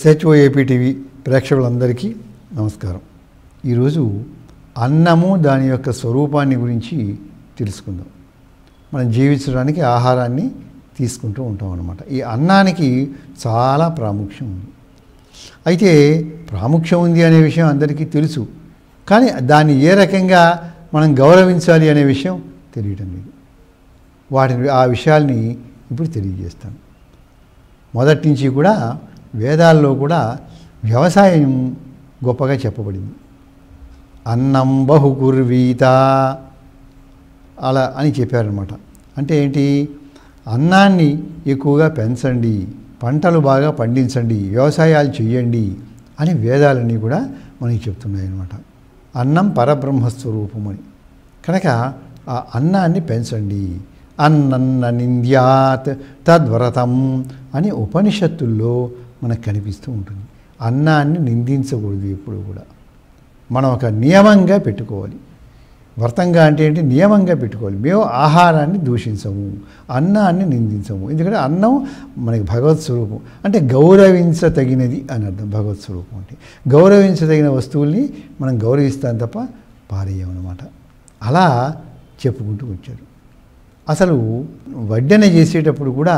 SHOAP TV ప్రేక్షకులందరికీ నమస్కారం. ఈరోజు అన్నము దాని యొక్క స్వరూపాన్ని గురించి తెలుసుకుందాం. మనం జీవించడానికి ఆహారాన్ని తీసుకుంటూ ఉంటాం అన్నమాట. ఈ అన్నానికి చాలా ప్రాముఖ్యం ఉంది. అయితే ప్రాముఖ్యం ఉంది అనే విషయం అందరికీ తెలుసు, కానీ దాన్ని ఏ రకంగా మనం గౌరవించాలి అనే విషయం తెలియటం లేదు. ఆ విషయాల్ని ఇప్పుడు తెలియజేస్తాను. మొదటి నుంచి కూడా వేదాల్లో కూడా వ్యవసాయం గొప్పగా చెప్పబడింది. అన్నం బహుకుర్వీత అలా అని చెప్పారనమాట. అంటే ఏంటి? అన్నాన్ని ఎక్కువగా పెంచండి, పంటలు బాగా పండించండి, వ్యవసాయాలు చెయ్యండి అని వేదాలన్నీ కూడా మనకి చెప్తున్నాయి అన్నమాట. అన్నం పరబ్రహ్మస్వరూపం అని. కనుక ఆ అన్నాన్ని పెంచండి. అన్నన్న నింద్యాత్ తద్వ్రతం అని ఉపనిషత్తుల్లో మనకు కనిపిస్తూ ఉంటుంది. అన్నాన్ని నిందించకూడదు ఎప్పుడు కూడా. మనం ఒక నియమంగా పెట్టుకోవాలి. వ్రతంగా అంటే ఏంటి? నియమంగా పెట్టుకోవాలి. మేము ఆహారాన్ని దూషించము, అన్నాన్ని నిందించము. ఎందుకంటే అన్నం మనకి భగవత్ స్వరూపం, అంటే గౌరవించదగినది అని అర్థం. భగవత్ స్వరూపం అంటే గౌరవించదగిన వస్తువుల్ని మనం గౌరవిస్తాం తప్ప పారేయమన్నమాట. అలా చెప్పుకుంటూ వచ్చారు. అసలు వడ్డన చేసేటప్పుడు కూడా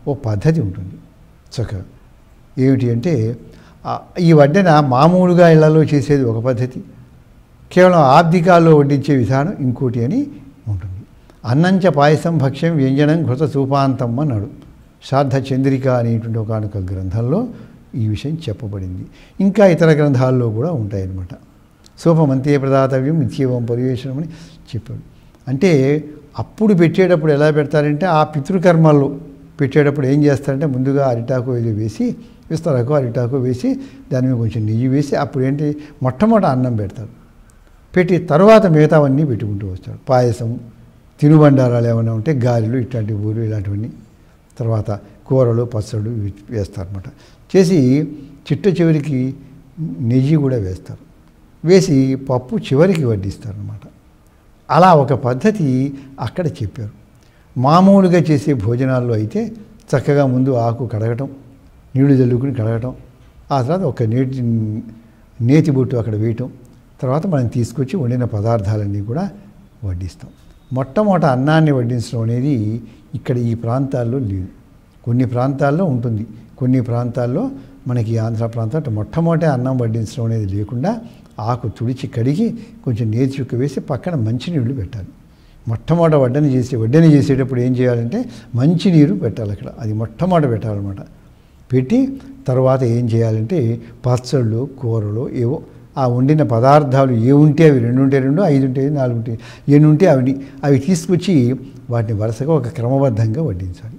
ఓ పద్ధతి ఉంటుంది చక్కగా. ఏమిటి అంటే, ఈ వడ్డన మామూలుగా ఇళ్లలో చేసేది ఒక పద్ధతి, కేవలం ఆబ్దికాల్లో వడ్డించే విధానం ఇంకోటి అని ఉంటుంది. అన్నంచ పాయసం భక్ష్యం వ్యంజనం ఘృత సూపాంతం అన్నాడు శ్రాద్ధ చంద్రిక అనేటువంటి ఒకనొక గ్రంథంలో ఈ విషయం చెప్పబడింది. ఇంకా ఇతర గ్రంథాల్లో కూడా ఉంటాయన్నమాట. సూపమంతే ప్రదాతవ్యం నిత్యవం పరివేషణం అని చెప్పాడు. అంటే అప్పుడు పెట్టేటప్పుడు ఎలా పెడతారంటే, ఆ పితృకర్మల్లో పెట్టేటప్పుడు ఏం చేస్తారంటే, ముందుగా అరిటాకు ఏదో వేసి, విస్తరాకు అరిటాకు వేసి దాని మీద కొంచెం నెయ్యి వేసి అప్పుడు ఏంటి మొట్టమొదట అన్నం పెడతారు. పెట్టి తర్వాత మిగతావన్నీ పెట్టుకుంటూ వస్తాడు. పాయసం, తినుబండారాలు ఏమైనా ఉంటే గారెలు, ఇట్లాంటి ఊరు ఇలాంటివన్నీ, తర్వాత కూరలు పచ్చళ్ళు వేస్తారన్నమాట. చేసి చిట్ట చివరికి నెయ్యి కూడా వేస్తారు. వేసి పప్పు చివరికి వడ్డిస్తారన్నమాట. అలా ఒక పద్ధతి అక్కడ చెప్పారు. మామూలుగా చేసే భోజనాల్లో అయితే చక్కగా ముందు ఆకు కడగటం, నీళ్లు జల్లుకుని కడగటం, ఆ తర్వాత ఒక నేతి బొట్టు అక్కడ వేయటం, తర్వాత మనం తీసుకొచ్చి వండిన పదార్థాలన్నీ కూడా వడ్డిస్తాం. మొట్టమొదట అన్నాన్ని వడ్డించడం అనేది ఇక్కడ ఈ ప్రాంతాల్లో లేదు. కొన్ని ప్రాంతాల్లో ఉంటుంది, కొన్ని ప్రాంతాల్లో మనకి ఆంధ్ర ప్రాంతం మొట్టమొదట అన్నం వడ్డించడం అనేది లేకుండా ఆకు తుడిచి కడిగి కొంచెం నేతి చుక్క వేసి పక్కన మంచినీళ్ళు పెట్టాలి. మొట్టమొదట వడ్డన చేసేటప్పుడు ఏం చేయాలంటే మంచినీరు పెట్టాలి అక్కడ. అది మొట్టమొదట పెట్టాలన్నమాట. పెట్టి తర్వాత ఏం చేయాలంటే పచ్చళ్ళు, కూరలు ఏవో ఆ వండిన పదార్థాలు ఏముంటే అవి 2 ఉంటే 2, 5 ఉంటే 4 ఉంటే ఎన్ని ఉంటే అవి తీసుకొచ్చి వాటిని వరుసగా ఒక క్రమబద్ధంగా వడ్డించాలి.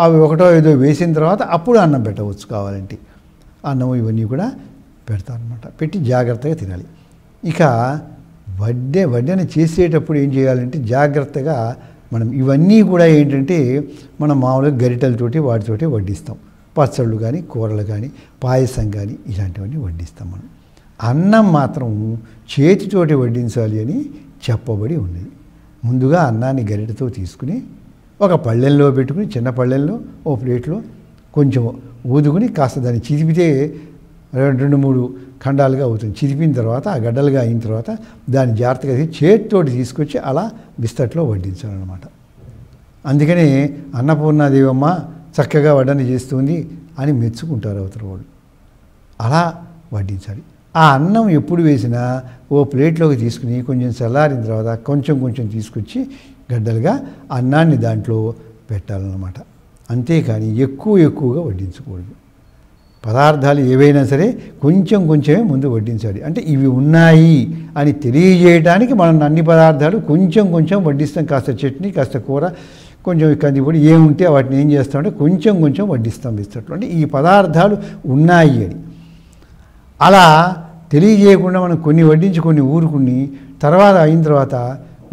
అవి ఒకటో ఏదో వేసిన తర్వాత అప్పుడు అన్నం పెట్టవచ్చు కావాలంటే. అన్నం ఇవన్నీ కూడా పెడతారనమాట. పెట్టి జాగ్రత్తగా తినాలి. ఇక వడ్డన చేసేటప్పుడు ఏం చేయాలంటే జాగ్రత్తగా మనం ఇవన్నీ కూడా ఏంటంటే మనం మామూలుగా గరిటెలతోటి వాటితోటి వడ్డిస్తాం. పచ్చళ్ళు కానీ, కూరలు కానీ, పాయసం కానీ ఇలాంటివన్నీ వడ్డిస్తాం మనం. అన్నం మాత్రం చేతితోటి వడ్డించాలి అని చెప్పబడి ఉన్నది. ముందుగా అన్నాన్ని గరిటెతో తీసుకుని ఒక పళ్ళెంలో పెట్టుకుని, చిన్న పళ్ళెంలో ఓ ప్లేట్లో కొంచెం ఊదుకుని కాస్త దాన్ని చిదిపితే 2-3 ఖండాలుగా అవుతుంది. చిదిపిన తర్వాత ఆ గడ్డలుగా అయిన తర్వాత దాన్ని జాగ్రత్తగా చేతితోటి తీసుకొచ్చి అలా బిస్తట్లో వడ్డించాలన్నమాట. అందుకనే అన్నపూర్ణాదేవమ్మ చక్కగా వడ్డన చేస్తుంది అని మెచ్చుకుంటారు అవతల వాళ్ళు. అలా వడ్డించాలి. ఆ అన్నం ఎప్పుడు వేసినా ఓ ప్లేట్లోకి తీసుకుని కొంచెం చల్లారిన తర్వాత కొంచెం తీసుకొచ్చి గడ్డలుగా అన్నాన్ని దాంట్లో పెట్టాలన్నమాట. అంతేకాని ఎక్కువగా వడ్డించకూడదు. పదార్థాలు ఏవైనా సరే కొంచెమే ముందు వడ్డించాలి. అంటే ఇవి ఉన్నాయి అని తెలియజేయడానికి మనం అన్ని పదార్థాలు కొంచెం వడ్డిస్తాం. కాస్త చట్నీ, కాస్త కూర, కొంచెం కందిపొడి ఏముంటే వాటిని ఏం చేస్తామంటే కొంచెం వడ్డిస్తాం బిస్తట్లో. అంటే ఈ పదార్థాలు ఉన్నాయి అని అలా తెలియజేయకుండా మనం కొన్ని వడ్డించి కొన్ని ఊరుకుని తర్వాత అయిన తర్వాత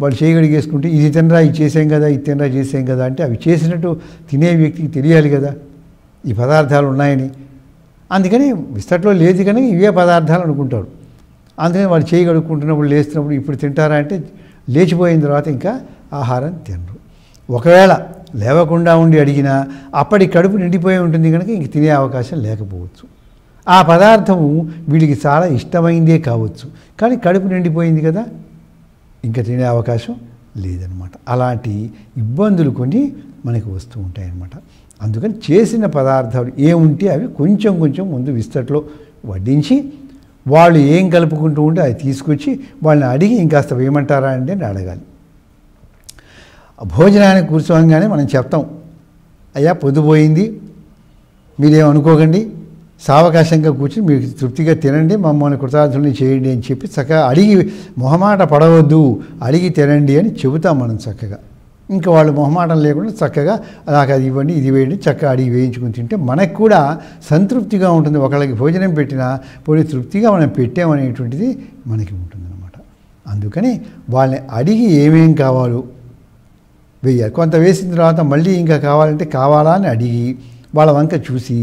వాళ్ళు చేయగడిగేసుకుంటే ఇది తినరా, ఇది చేసాం కదా, ఇది తినరా చేసాం కదా అంటే అవి చేసినట్టు తినే వ్యక్తికి తెలియాలి కదా ఈ పదార్థాలు ఉన్నాయని. అందుకని విస్తట్లో లేదు కనుక ఇవే పదార్థాలు అనుకుంటారు. అందుకని వాళ్ళు చేయి కడుక్కుంటున్నప్పుడు లేస్తున్నప్పుడు ఇప్పుడు తింటారా అంటే లేచిపోయిన తర్వాత ఇంకా ఆహారం తినరు. ఒకవేళ లేవకుండా ఉండి అడిగినా అప్పటి కడుపు నిండిపోయి ఉంటుంది కనుక ఇంక తినే అవకాశం లేకపోవచ్చు. ఆ పదార్థం వీడికి చాలా ఇష్టమైందే కావచ్చు, కానీ కడుపు నిండిపోయింది కదా, ఇంకా తినే అవకాశం లేదనమాట. అలాంటి ఇబ్బందులు కొన్ని మనకు వస్తూ ఉంటాయన్నమాట. అందుకని చేసిన పదార్థాలు ఏముంటే అవి కొంచెం కొంచెం ముందు విస్తట్లో వడ్డించి వాళ్ళు ఏం కలుపుకుంటూ ఉంటే అది తీసుకొచ్చి వాళ్ళని అడిగి ఇంకాస్త వేయమంటారా అండి అని అడగాలి. భోజనానికి కూర్చోగానే మనం చెప్తాం, అయ్యా పొద్దుపోయింది, మీరేమనుకోకండి, సావకాశంగా కూర్చుని మీరు తృప్తిగా తినండి, మమ్మల్ని కృతార్థుల్ని చేయండి అని చెప్పి చక్కగా అడిగి మొహమాట పడవద్దు, అడిగి తినండి అని చెబుతాం మనం చక్కగా. ఇంకా వాళ్ళు మొహమాటం లేకుండా చక్కగా నాకు అది ఇవ్వండి ఇది వేయండి చక్కగా అడిగి వేయించుకుని తింటే మనకు కూడా సంతృప్తిగా ఉంటుంది. ఒకళ్ళకి భోజనం పెట్టినా పోయి తృప్తిగా మనం పెట్టామనేటువంటిది మనకి ఉంటుందన్నమాట. అందుకని వాళ్ళని అడిగి ఏమేం కావాలో వేయాలి. కొంత వేసిన తర్వాత మళ్ళీ ఇంకా కావాలంటే కావాలా అని అడిగి వాళ్ళ వంక చూసి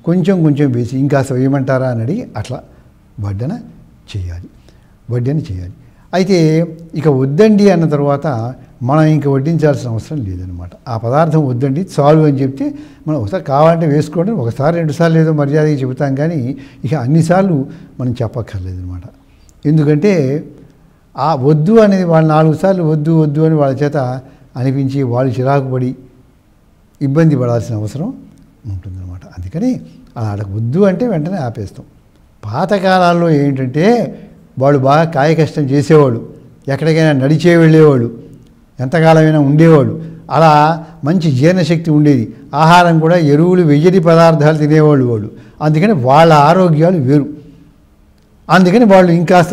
కొంచెం కొంచెం వేసి ఇంకా వేయమంటారా అని అడిగి అట్లా వడ్డన చేయాలి. అయితే ఇక వద్దండి అన్న తర్వాత మనం ఇంకా వడ్డించాల్సిన అవసరం లేదనమాట. ఆ పదార్థం వద్దండి చాలు అని చెప్తే మనం ఒకసారి కావాలంటే వేసుకోండి, ఒకసారి రెండుసార్లు ఏదో మర్యాదగా చెబుతాం, కానీ ఇక అన్నిసార్లు మనం చెప్పక్కర్లేదనమాట. ఎందుకంటే ఆ వద్దు అనేది వాళ్ళు 4 సార్లు వద్దు వద్దు అని వాళ్ళ చేత అనిపించి వాళ్ళు చిరాకు పడి ఇబ్బంది పడాల్సిన అవసరం ఉంటుందన్నమాట. అందుకని అలా వద్దు అంటే వెంటనే ఆపేస్తాం. పాతకాలాల్లో ఏంటంటే వాళ్ళు బాగా కాయ కష్టం చేసేవాళ్ళు, ఎక్కడికైనా నడిచే వెళ్ళేవాళ్ళు, ఎంతకాలమైనా ఉండేవాళ్ళు, అలా మంచి జీర్ణశక్తి ఉండేది. ఆహారం కూడా ఎరువులు వెయ్యని పదార్థాలు తినేవాళ్ళు వాళ్ళు. అందుకని వాళ్ళ ఆరోగ్యాలు వేరు. అందుకని వాళ్ళు ఇంకాస్త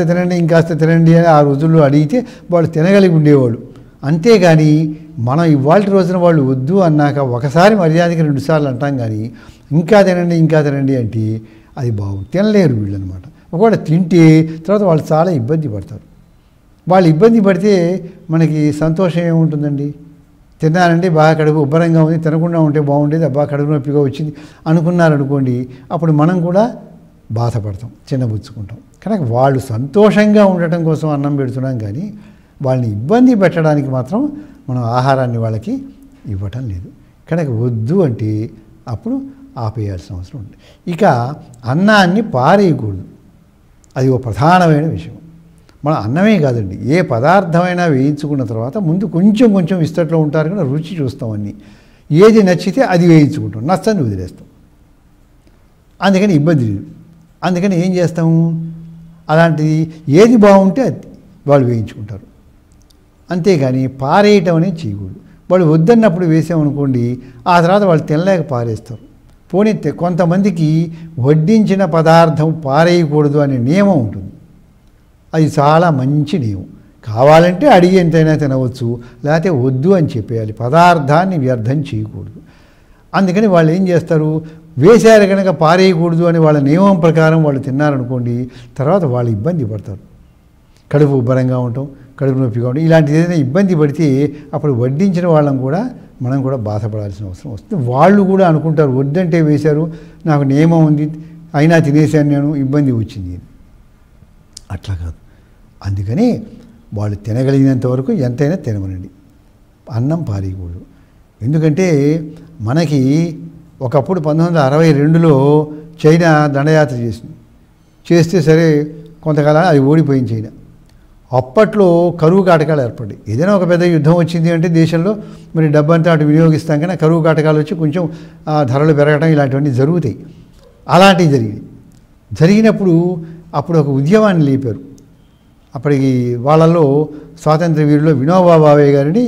తినండి అని ఆ రోజుల్లో అడిగితే వాళ్ళు తినగలిగి ఉండేవాళ్ళు. అంతేగాని మనం ఇవాళ రోజున వాళ్ళు వద్దు అన్నాక ఒకసారి మర్యాదకి 2 సార్లు అంటాం, కానీ ఇంకా తినండి అంటే అది తినలేరు వీళ్ళు అనమాట. ఒకవేళ తింటే తర్వాత వాళ్ళు చాలా ఇబ్బంది పడతారు. వాళ్ళు ఇబ్బంది పడితే మనకి సంతోషం ఏముంటుందండి? తిన్నానండి, బాగా కడుపు ఉబ్బరంగా ఉంది, తినకుండా ఉంటే బాగుండేది, అబ్బా కడుపు నొప్పిగా వచ్చింది అనుకున్నారనుకోండి, అప్పుడు మనం కూడా బాధపడతాం, చిన్నబుచ్చుకుంటాం. కనుక వాళ్ళు సంతోషంగా ఉండటం కోసం అన్నం పెడుతున్నాం, కానీ వాళ్ళని ఇబ్బంది పెట్టడానికి మాత్రం మనం ఆహారాన్ని వాళ్ళకి ఇవ్వటం లేదు. కనుక వద్దు అంటే అప్పుడు ఆపేయాల్సిన అవసరం ఉంది. ఇక అన్నాన్ని పారేయకూడదు, అది ఒక ప్రధానమైన విషయం. మన అన్నమే కాదండి, ఏ పదార్థమైనా వేయించుకున్న తర్వాత ముందు కొంచెం కొంచెం విస్తట్లో ఉంటారు కదా, రుచి చూస్తాం. అన్నీ ఏది నచ్చితే అది వేయించుకుంటాం, నచ్చని వదిలేస్తాం. అందుకని ఇబ్బంది లేదు. అందుకని ఏం చేస్తాము, అలాంటిది ఏది బాగుంటే అది వాళ్ళు వేయించుకుంటారు. అంతేగాని పారేయటం అనేది చేయకూడదు. వాళ్ళు వద్దన్నప్పుడు వేసామనుకోండి, ఆ తర్వాత వాళ్ళు తినలేక పారేస్తారు. పోనీ కొంతమందికి వడ్డించిన పదార్థం పారేయకూడదు అనే నియమం ఉంటుంది. అది చాలా మంచి నియమం. కావాలంటే అడిగి ఎంతైనా తినవచ్చు, లేకపోతే వద్దు అని చెప్పేయాలి. పదార్థాన్ని వ్యర్థం చేయకూడదు. అందుకని వాళ్ళు ఏం చేస్తారు, వేశారు కనుక పారేయకూడదు అని వాళ్ళ నియమం ప్రకారం వాళ్ళు తిన్నారనుకోండి, తర్వాత వాళ్ళు ఇబ్బంది పడతారు. కడుపు ఉబ్బరంగా ఉండటం, కడుపు నొప్పిగా ఉండటం, ఇలాంటిది ఏదైనా ఇబ్బంది పడితే అప్పుడు వడ్డించిన వాళ్ళం కూడా మనం కూడా బాధపడాల్సిన అవసరం వస్తుంది. వాళ్ళు కూడా అనుకుంటారు, వద్దంటే వేశారు, నాకు నియమం ఉంది, అయినా తినేశాను నేను, ఇబ్బంది వచ్చింది. అట్లా కాదు. అందుకని వాళ్ళు తినగలిగినంత వరకు ఎంతైనా తినమనండి, అన్నం పారేయకూడదు. ఎందుకంటే మనకి ఒకప్పుడు 1962లో చైనా దండయాత్ర చేస్తే సరే కొంతకాలం అది ఓడిపోయింది చైనా. అప్పట్లో కరువు కాటకాలు ఏర్పడ్డాయి. ఏదైనా ఒక పెద్ద యుద్ధం వచ్చింది అంటే దేశంలో మరి డబ్బంతా అటు వినియోగిస్తాం, కానీ కరువు కాటకాలు వచ్చి కొంచెం ధరలు పెరగడం ఇలాంటివన్నీ జరుగుతాయి. అలాంటివి జరిగినప్పుడు అప్పుడు ఒక ఉద్యమాన్ని లేపారు. అప్పటికి వాళ్ళల్లో స్వాతంత్ర వీరుల్లో వినోబా భావే గారిని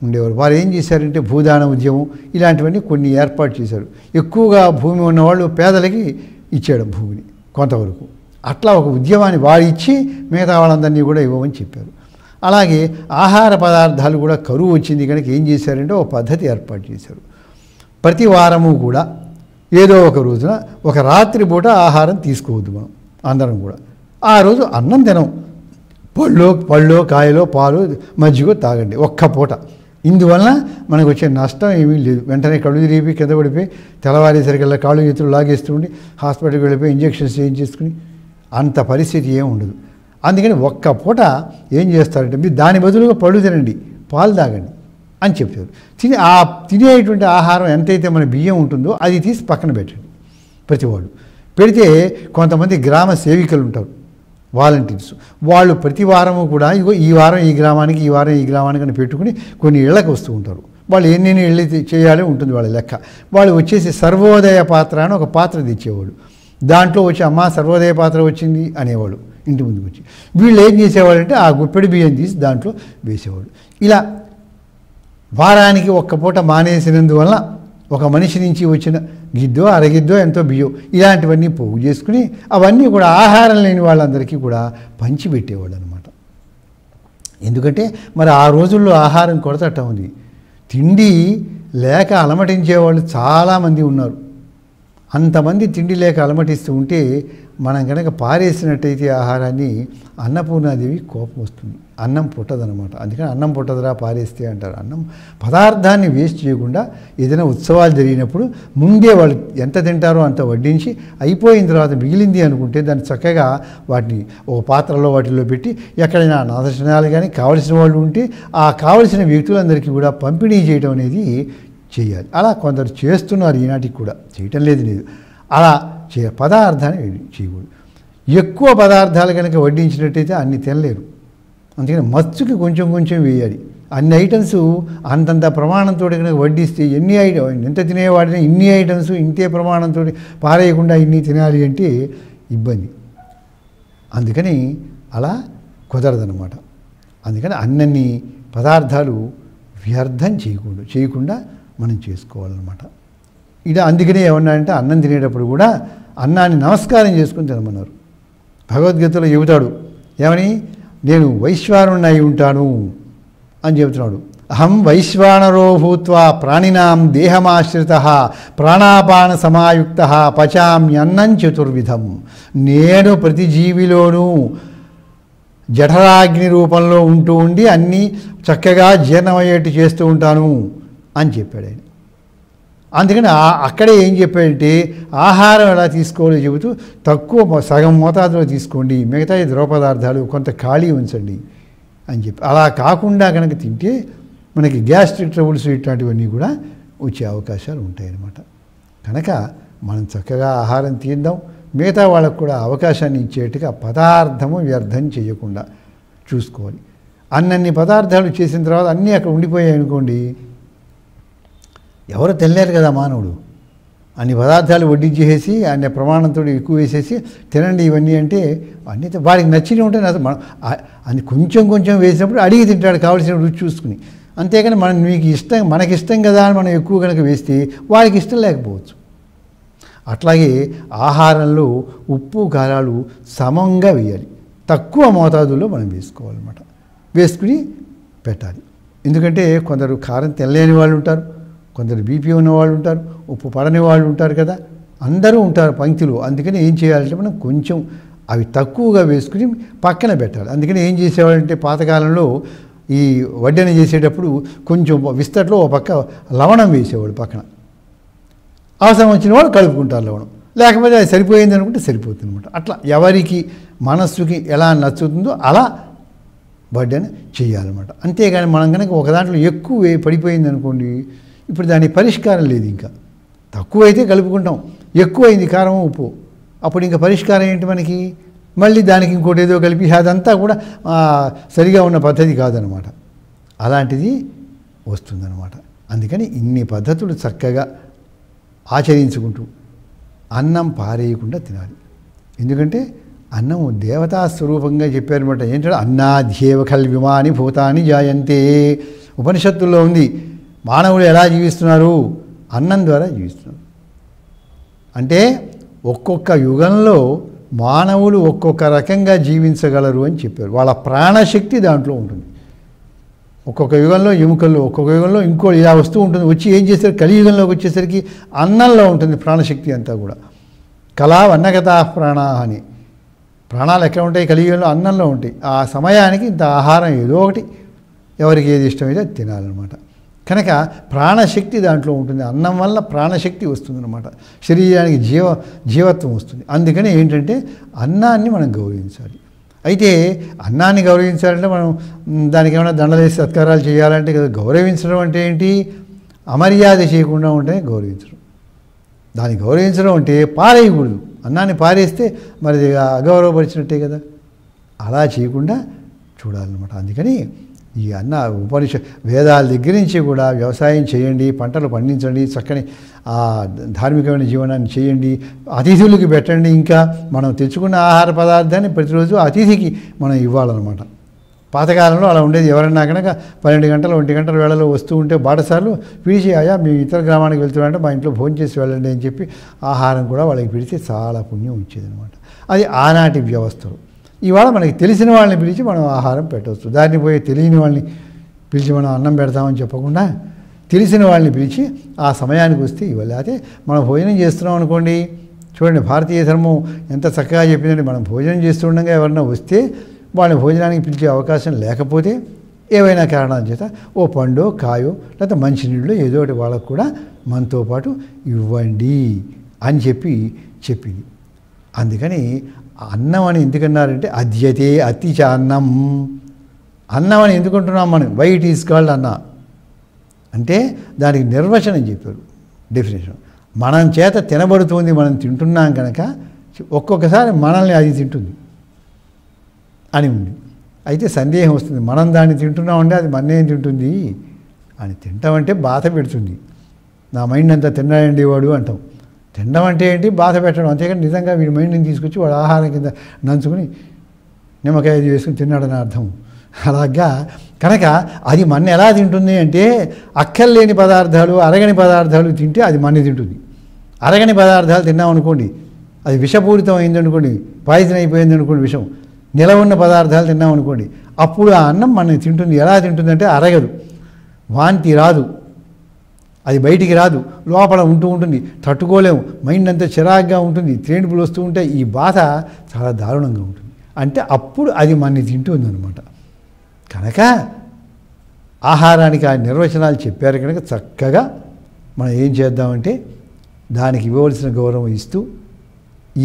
ఉండేవారు. వారు ఏం చేశారంటే భూదాన ఉద్యమం ఇలాంటివన్నీ కొన్ని ఏర్పాటు చేశారు. ఎక్కువగా భూమి ఉన్నవాళ్ళు పేదలకి ఇచ్చాడు భూమిని కొంతవరకు. అట్లా ఒక ఉద్యమాన్ని వారు ఇచ్చి మిగతా వాళ్ళందరినీ కూడా ఇవ్వమని చెప్పారు. అలాగే ఆహార పదార్థాలు కూడా కరువు వచ్చింది కనుక ఏం చేశారంటే ఒక పద్ధతి ఏర్పాటు చేశారు. ప్రతి వారము కూడా ఏదో ఒక రోజున ఒక రాత్రి పూట ఆహారం తీసుకోవద్దు మనం అందరం కూడా. ఆ రోజు అన్నం తినం, పళ్ళో కాయలో పాలు మజ్జిగో తాగండి ఒక్క పూట. ఇందువలన మనకు వచ్చే నష్టం ఏమీ లేదు. వెంటనే కళ్ళు తిరిగి కింద పడిపోయి తెల్లవారేసరికల్లా కాళ్ళు చేతులు లాగేస్తుండి హాస్పిటల్కి వెళ్ళిపోయి ఇంజక్షన్స్ చేయించేసుకుని అంత పరిస్థితి ఏమి ఉండదు. అందుకని ఒక్క పూట ఏం చేస్తారంటే మీరు దాని బదులుగా పళ్ళు తినండి, పాలు తాగండి. అని చెప్తారు. తినేటువంటి ఆహారం ఎంతైతే మన బియ్యం ఉంటుందో అది తీసి పక్కన పెట్టండి ప్రతి వాళ్ళు. పెడితే కొంతమంది గ్రామ సేవికలు ఉంటారు, వాలంటీర్స్. వాళ్ళు ప్రతి వారము కూడా ఇగో ఈ వారం ఈ గ్రామానికి, ఈ వారం ఈ గ్రామానికి అని పెట్టుకుని కొన్ని ఇళ్ళకి వస్తూ ఉంటారు. వాళ్ళు ఎన్ని ఇళ్ళు చేయాలి ఉంటుంది వాళ్ళ లెక్క. వాళ్ళు వచ్చేసి సర్వోదయ పాత్ర అని ఒక పాత్ర తెచ్చేవాడు. దాంట్లో వచ్చి అమ్మ సర్వోదయ పాత్ర వచ్చింది అనేవాడు ఇంటి ముందుకు వచ్చి. వీళ్ళు ఏం చేసేవాళ్ళంటే ఆ గుప్పెడి బియ్యం తీసి దాంట్లో వేసేవాడు. ఇలా వారానికి ఒక్క పూట మానేసినందువల్ల ఒక మనిషి నుంచి వచ్చిన గిద్దో అరగిద్దో ఎంతో బియ్యం ఇలాంటివన్నీ పోగు చేసుకుని అవన్నీ కూడా ఆహారం లేని వాళ్ళందరికీ కూడా పంచిపెట్టేవాడు అనమాట. ఎందుకంటే మరి ఆ రోజుల్లో ఆహారం కొరతట ఉంది. తిండి లేక అలమటించేవాళ్ళు చాలామంది ఉన్నారు. అంతమంది తిండి లేక అలమటిస్తూ ఉంటే మనం కనుక పారేసినట్టయితే ఆహారాన్ని అన్నపూర్ణాదేవి కోపం వస్తుంది. అన్నం పుట్టదనమాట. అందుకని అన్నం పుట్టదురా పారేస్తే అంటారు. అన్నం పదార్థాన్ని వేస్ట్ చేయకుండా ఏదైనా ఉత్సవాలు జరిగినప్పుడు ముందే వాళ్ళు ఎంత తింటారో అంత వడ్డించి అయిపోయిన తర్వాత మిగిలింది అనుకుంటే దాన్ని చక్కగా వాటిని ఒక పాత్రలో వాటిల్లో పెట్టి ఎక్కడైనా నాదర్శనాలు కానీ కావలసిన వాళ్ళు ఉంటే ఆ కావలసిన వ్యక్తులందరికీ కూడా పంపిణీ చేయడం అనేది చేయాలి. అలా కొందరు చేస్తున్నారు ఈనాటికి కూడా, చేయటం లేదు. అలా పదార్థాన్ని చేయకూడదు. ఎక్కువ పదార్థాలు కనుక వడ్డించినట్టయితే అన్ని తినలేరు. అందుకని మచ్చుకి కొంచెం కొంచెం వేయాలి. అన్ని ఐటమ్స్ అంతంత ప్రమాణంతో కనుక వడ్డిస్తే ఎంత తినేవాడినా ఇన్ని ఐటమ్స్ ఇంతే ప్రమాణంతో పారేయకుండా ఇన్ని తినాలి అంటే ఇబ్బంది. అందుకని అలా కుదరదనమాట. అందుకని అన్నన్ని పదార్థాలు వ్యర్థం చేయకుండా మనం చేసుకోవాలన్నమాట. ఇలా అందుకనే ఏమన్నా అంటే అన్నం తినేటప్పుడు కూడా అన్నాన్ని నమస్కారం చేసుకుని తినమన్నారు. భగవద్గీతలో చెబుతాడు ఏమని, నేను వైశ్వానుడిని అయి ఉంటాను అని చెబుతున్నాడు. అహం వైశ్వానరో భూత్వా ప్రాణినాం దేహమాశ్రిత ప్రాణాపాన సమాయుక్త పచామ్యన్నం చతుర్విధం. నేను ప్రతి జీవిలోనూ జఠరాగ్ని రూపంలో ఉండి అన్నీ చక్కగా జీర్ణమయ్యేట్టు చేస్తూ ఉంటాను అని చెప్పాడు ఆయన. అందుకని అక్కడే ఏం చెప్పాడంటే ఆహారం ఎలా తీసుకోవాలో చెబుతూ తక్కువ సగం మోతాదులో తీసుకోండి, మిగతా ద్రవ పదార్థాలు కొంత ఖాళీ ఉంచండి అని చెప్పి. అలా కాకుండా కనుక తింటే మనకి గ్యాస్ట్రిక్ ట్రబుల్స్ ఇట్లాంటివన్నీ కూడా వచ్చే అవకాశాలు ఉంటాయన్నమాట. కనుక మనం చక్కగా ఆహారం తీద్దాం, మిగతా వాళ్ళకు కూడా అవకాశాన్ని ఇచ్చేట్టుగా పదార్థము వ్యర్థం చేయకుండా చూసుకోవాలి. అన్నన్ని పదార్థాలు చేసిన తర్వాత అన్నీ అక్కడ ఉండిపోయాయి అనుకోండి, ఎవరు తినలేరు కదా మానవుడు. అన్ని పదార్థాలు వడ్డించేసి అన్ని ప్రమాణంతో ఎక్కువ వేసేసి తినండి ఇవన్నీ అంటే అన్నీ వాడికి నచ్చినవి ఉంటే మనం అని కొంచెం కొంచెం వేసినప్పుడు అడిగి తింటాడు కావాల్సిన రుచి చూసుకుని. అంతేకాని మనకి ఇష్టం కదా అని మనం ఎక్కువ కనుక వేస్తే వాడికి ఇష్టం లేకపోవచ్చు. అట్లాగే ఆహారంలో ఉప్పు కారాలు సమంగా వేయాలి, తక్కువ మోతాదుల్లో మనం వేసుకోవాలన్నమాట. వేసుకుని పెట్టాలి. ఎందుకంటే కొందరు కారం తినలేని వాళ్ళు ఉంటారు, కొందరు బీపీ ఉన్న వాళ్ళు ఉంటారు, ఉప్పు పడని వాళ్ళు ఉంటారు కదా, అందరూ ఉంటారు పంక్తిలో. అందుకని ఏం చేయాలంటే మనం కొంచెం అవి తక్కువగా వేసుకుని పక్కన పెట్టాలి. అందుకని ఏం చేసేవాళ్ళంటే పాతకాలంలో ఈ వడ్డన చేసేటప్పుడు కొంచెం విస్తట్లో ఒక పక్క లవణం వేసేవాడు పక్కన. అవసరం వచ్చిన వాళ్ళు కలుపుకుంటారు లవణం, లేకపోతే అది సరిపోయింది అనుకుంటే సరిపోతుంది అనమాట. అట్లా ఎవరికి మనస్సుకి ఎలా నచ్చుతుందో అలా వడ్డన చేయాలన్నమాట. అంతేగాని మనం కనుక ఒక దాంట్లో ఎక్కువ పడిపోయింది అనుకోండి, ఇప్పుడు దానికి పరిష్కారం లేదు. ఇంకా తక్కువైతే కలుపుకుంటాం, ఎక్కువైంది కారం ఉప్పు, అప్పుడు ఇంకా పరిష్కారం ఏంటి మనకి? మళ్ళీ దానికి ఇంకోటి ఏదో కలిపి అదంతా కూడా సరిగా ఉన్న పద్ధతి కాదనమాట. అలాంటిది వస్తుందన్నమాట. అందుకని ఇన్ని పద్ధతులు చక్కగా ఆచరించుకుంటూ అన్నం పారేయకుండా తినాలి. ఎందుకంటే అన్నం దేవతా స్వరూపంగా చెప్పారనమాట. ఏంటంటే అన్నాధ్యేవ ఖల్విమాని భూతాని జాయంతే. ఉపనిషత్తుల్లో ఉంది మానవులు ఎలా జీవిస్తున్నారు, అన్నం ద్వారా జీవిస్తున్నారు. అంటే ఒక్కొక్క యుగంలో మానవులు ఒక్కొక్క రకంగా జీవించగలరు అని చెప్పారు. వాళ్ళ ప్రాణశక్తి దాంట్లో ఉంటుంది. ఒక్కొక్క యుగంలో ఎముకల్లో, ఒక్కొక్క యుగంలో ఇంకో ఇలా వస్తూ ఉంటుంది. వచ్చి ఏం చేస్తారు, కలియుగంలోకి వచ్చేసరికి అన్నంలో ఉంటుంది ప్రాణశక్తి అంతా కూడా. కళా వన్నగతా ప్రాణా అని. ప్రాణాలు ఎక్కడ ఉంటాయి? కలియుగంలో అన్నంలో ఉంటాయి. ఆ సమయానికి ఇంత ఆహారం ఏదో ఒకటి ఎవరికి ఏది ఇష్టమైతే అది తినాలన్నమాట. కనుక ప్రాణశక్తి దాంట్లో ఉంటుంది. అన్నం వల్ల ప్రాణశక్తి వస్తుందన్నమాట. శరీరానికి జీవత్వం వస్తుంది. అందుకని ఏంటంటే అన్నాన్ని మనం గౌరవించాలి. అయితే అన్నాన్ని గౌరవించాలంటే మనం దానికి ఏమైనా దండలేసి సత్కారాలు చేయాలంటే కదా. గౌరవించడం అంటే ఏంటి? అమర్యాద చేయకుండా ఉంటే గౌరవించడం. దాన్ని గౌరవించడం అంటే పారేయకూడదు. అన్నాన్ని పారేస్తే మరి అగౌరవపరిచినట్టే కదా. అలా చేయకుండా చూడాలన్నమాట. అందుకని ఈ వేదాల దగ్గర నుంచి కూడా వ్యవసాయం చేయండి, పంటలు పండించండి, చక్కని ధార్మికమైన జీవనాన్ని చేయండి, అతిథులకి పెట్టండి. ఇంకా మనం తెచ్చుకున్న ఆహార పదార్థాన్ని ప్రతిరోజు అతిథికి మనం ఇవ్వాలన్నమాట. పాతకాలంలో అలా ఉండేది. ఎవరన్నా కనుక 12 గంటలు 1 గంటల వేళలో వస్తూ ఉంటే బాటసార్లు పిలిచి, అయ్యా మేము ఇతర గ్రామానికి వెళ్తున్నారంటే మా ఇంట్లో భోజనం చేసి వెళ్ళండి అని చెప్పి ఆహారం కూడా వాళ్ళకి పెడితే చాలా పుణ్యం వచ్చేదనమాట. అది ఆనాటి వ్యవస్థలు. ఇవాళ మనకి తెలిసిన వాళ్ళని పిలిచి మనం ఆహారం పెట్టవచ్చు. దాన్ని పోయి తెలియని వాళ్ళని పిలిచి మనం అన్నం పెడతామని చెప్పకుండా తెలిసిన వాళ్ళని పిలిచి ఆ సమయానికి వస్తే ఇవ్వాలి. అయితే మనం భోజనం చేస్తున్నాం అనుకోండి, చూడండి భారతీయ ధర్మం ఎంత చక్కగా చెప్పిందండి. మనం భోజనం చేస్తుండగా ఎవరన్నా వస్తే వాళ్ళని భోజనానికి పిలిచే అవకాశం లేకపోతే ఏవైనా కారణాల చేత ఓ పండో కాయో లేకపోతే మంచినీళ్ళు ఏదో ఒకటి వాళ్ళకు కూడా మనతో పాటు ఇవ్వండి అని చెప్పింది. అందుకని అన్నం అని ఎందుకన్నారంటే అద్యతే అతి చ అన్నం. అన్నం అని ఎందుకుంటున్నాం మనం? వై ఇట్ ఈస్ కాల్డ్ అన్న అంటే దానికి నిర్వచనం చెప్పారు, డెఫినేషన్. మనం చేత తినబడుతుంది, మనం తింటున్నాం కనుక ఒక్కొక్కసారి మనల్ని అది తింటుంది అని ఉంది. అయితే సందేహం వస్తుంది, మనం దాన్ని తింటున్నామంటే అది మన్నేం తింటుంది అని. తింటామంటే బాధ పెడుతుంది. నా మైండ్ అంతా తిన్నాడండి వాడు అంటాం. తినడం అంటే ఏంటి? బాధ పెట్టడం. అంతేకాని నిజంగా వీడి మైండ్ని తీసుకొచ్చి వాడు ఆహారం కింద నంచుకుని నిమ్మకాయ వేసుకుని తిన్నాడని అర్థం. అలాగా కనుక అది మన ఎలా తింటుంది అంటే అక్కర్లేని పదార్థాలు, అరగని పదార్థాలు తింటే అది మన తింటుంది. అరగని పదార్థాలు తిన్నామనుకోండి, అది విషపూరితం అయిందనుకోండి, పాయిజన్ అయిపోయింది అనుకోండి, విషం నిలవ ఉన్న పదార్థాలు తిన్నామనుకోండి, అప్పుడు ఆ అన్నం మనని తింటుంది. ఎలా తింటుంది అంటే అరగదు, వాంతి రాదు, అది బయటికి రాదు, లోపల ఉంటుంది, తట్టుకోలేము, మైండ్ అంతా చిరాగ్గా ఉంటుంది, త్రేణుపులు వస్తూ ఉంటాయి, ఈ బాధ చాలా దారుణంగా ఉంటుంది. అంటే అప్పుడు అది మనని తింటుంది అనమాట. కనుక ఆహారానికి ఆ నిర్వచనాలు చెప్పారు కనుక చక్కగా మనం ఏం చేద్దామంటే దానికి ఇవ్వవలసిన గౌరవం ఇస్తూ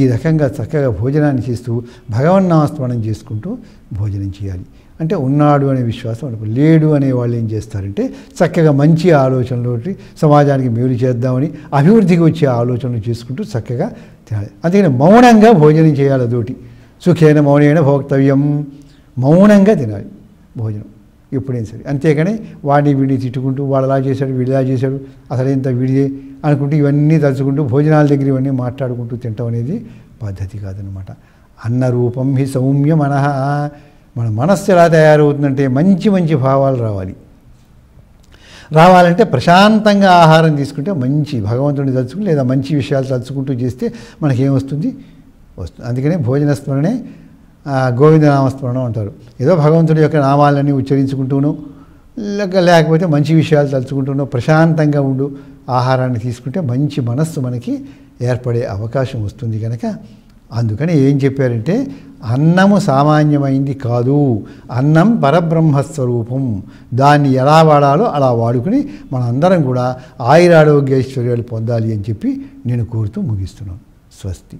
ఈ రకంగా చక్కగా భోజనాన్ని చేస్తూ భగవన్నామస్మరణం చేసుకుంటూ భోజనం చేయాలి. అంటే ఉన్నాడు అనే విశ్వాసం అనుకో. లేడు అనే వాళ్ళు ఏం చేస్తారంటే చక్కగా మంచి ఆలోచనలోటి సమాజానికి మేలు చేద్దామని అభివృద్ధికి వచ్చే ఆలోచనలు చేసుకుంటూ చక్కగా తినాలి. అందుకని మౌనంగా భోజనం చేయాలి. అదోటి సుఖేన మౌనేన భోక్తవ్యం. మౌనంగా తినాలి భోజనం ఎప్పుడైనా సరే. అంతేకాని వాడిని వీడిని తిట్టుకుంటూ వాడు అలా చేశాడు వీడు ఇలా చేశాడు అసలేంత వీడిదే అనుకుంటూ ఇవన్నీ తలుచుకుంటూ భోజనాల దగ్గర ఇవన్నీ మాట్లాడుకుంటూ తింటాం అనేది పద్ధతి కాదనమాట. అన్న రూపం హి సౌమ్య మనః. మన మనస్సు ఎలా తయారవుతుందంటే మంచి మంచి భావాలు రావాలంటే ప్రశాంతంగా ఆహారం తీసుకుంటే మంచి భగవంతుడిని తలుచుకుని లేదా మంచి విషయాలు తలుచుకుంటూ చేస్తే మనకేమొస్తుంది వస్తుంది. అందుకనే భోజన స్మరణే గోవిందనామస్మరణం అంటారు. ఏదో భగవంతుడి యొక్క నామాలన్నీ ఉచ్చరించుకుంటూనో లేకపోతే మంచి విషయాలు తలుచుకుంటూనో ప్రశాంతంగా ఉండు ఆహారాన్ని తీసుకుంటే మంచి మనస్సు మనకి ఏర్పడే అవకాశం వస్తుంది. కనుక అందుకని ఏం చెప్పారంటే అన్నము సామాన్యమైంది కాదు, అన్నం పరబ్రహ్మస్వరూపం. దాన్ని ఎలా వాడాలో అలా వాడుకుని మనందరం కూడా ఆయురారోగ్య ఐశ్వర్యాలు పొందాలి అని చెప్పి నేను కోరుతూ ముగిస్తున్నాను. స్వస్తి.